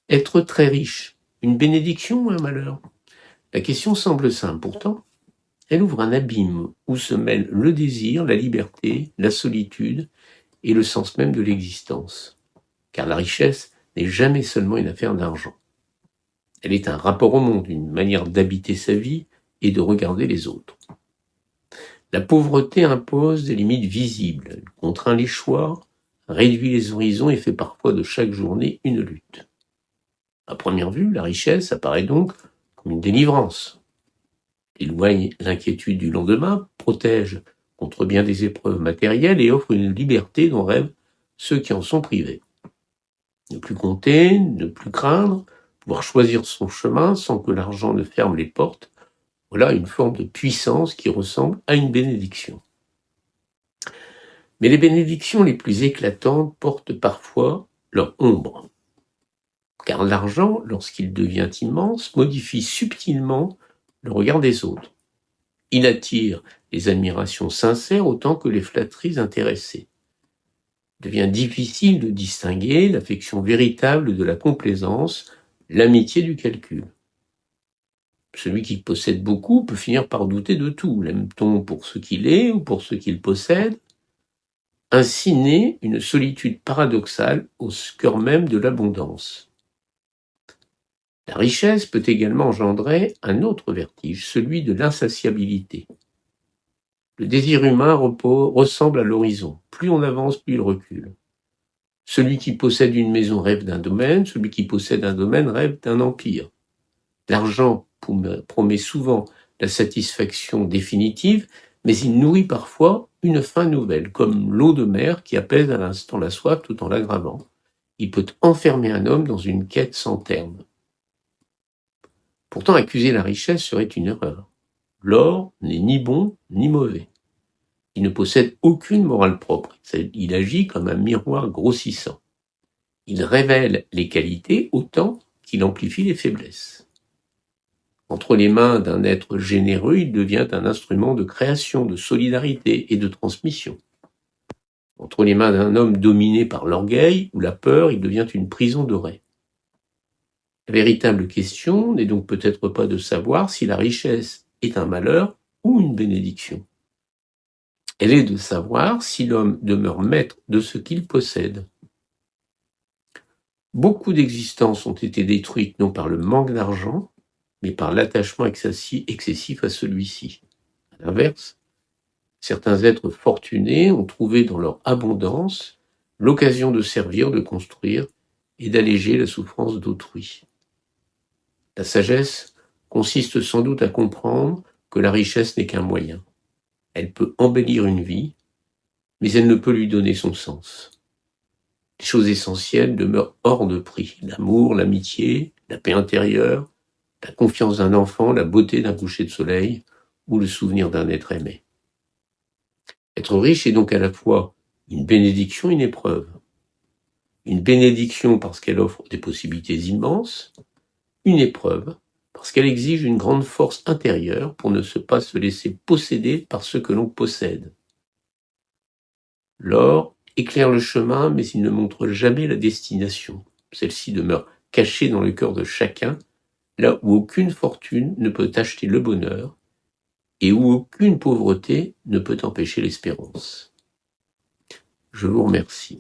Être très riche, une bénédiction ou un malheur? La question semble simple, pourtant, elle ouvre un abîme où se mêlent le désir, la liberté, la solitude et le sens même de l'existence. Car la richesse n'est jamais seulement une affaire d'argent. Elle est un rapport au monde, une manière d'habiter sa vie et de regarder les autres. La pauvreté impose des limites visibles, elle contraint les choix, réduit les horizons et fait parfois de chaque journée une lutte. À première vue, la richesse apparaît donc comme une délivrance. Elle éloigne l'inquiétude du lendemain, protège contre bien des épreuves matérielles et offre une liberté dont rêvent ceux qui en sont privés. Ne plus compter, ne plus craindre, pouvoir choisir son chemin sans que l'argent ne ferme les portes, voilà une forme de puissance qui ressemble à une bénédiction. Mais les bénédictions les plus éclatantes portent parfois leur ombre. Car l'argent, lorsqu'il devient immense, modifie subtilement le regard des autres. Il attire les admirations sincères autant que les flatteries intéressées. Il devient difficile de distinguer l'affection véritable de la complaisance, l'amitié du calcul. Celui qui possède beaucoup peut finir par douter de tout. L'aime-t-on pour ce qu'il est ou pour ce qu'il possède? Ainsi naît une solitude paradoxale au cœur même de l'abondance. La richesse peut également engendrer un autre vertige, celui de l'insatiabilité. Le désir humain ressemble à l'horizon. Plus on avance, plus il recule. Celui qui possède une maison rêve d'un domaine, celui qui possède un domaine rêve d'un empire. L'argent promet souvent la satisfaction définitive, mais il nourrit parfois une faim nouvelle, comme l'eau de mer qui apaise à l'instant la soif tout en l'aggravant. Il peut enfermer un homme dans une quête sans terme. Pourtant, accuser la richesse serait une erreur. L'or n'est ni bon ni mauvais. Il ne possède aucune morale propre. Il agit comme un miroir grossissant. Il révèle les qualités autant qu'il amplifie les faiblesses. Entre les mains d'un être généreux, il devient un instrument de création, de solidarité et de transmission. Entre les mains d'un homme dominé par l'orgueil ou la peur, il devient une prison dorée. La véritable question n'est donc peut-être pas de savoir si la richesse est un malheur ou une bénédiction. Elle est de savoir si l'homme demeure maître de ce qu'il possède. Beaucoup d'existences ont été détruites non par le manque d'argent, mais par l'attachement excessif à celui-ci. À l'inverse, certains êtres fortunés ont trouvé dans leur abondance l'occasion de servir, de construire et d'alléger la souffrance d'autrui. La sagesse consiste sans doute à comprendre que la richesse n'est qu'un moyen. Elle peut embellir une vie, mais elle ne peut lui donner son sens. Les choses essentielles demeurent hors de prix. L'amour, l'amitié, la paix intérieure, la confiance d'un enfant, la beauté d'un coucher de soleil ou le souvenir d'un être aimé. Être riche est donc à la fois une bénédiction et une épreuve. Une bénédiction parce qu'elle offre des possibilités immenses, une épreuve parce qu'elle exige une grande force intérieure pour ne pas se laisser posséder par ce que l'on possède. L'or éclaire le chemin, mais il ne montre jamais la destination. Celle-ci demeure cachée dans le cœur de chacun, là où aucune fortune ne peut acheter le bonheur et où aucune pauvreté ne peut empêcher l'espérance. Je vous remercie.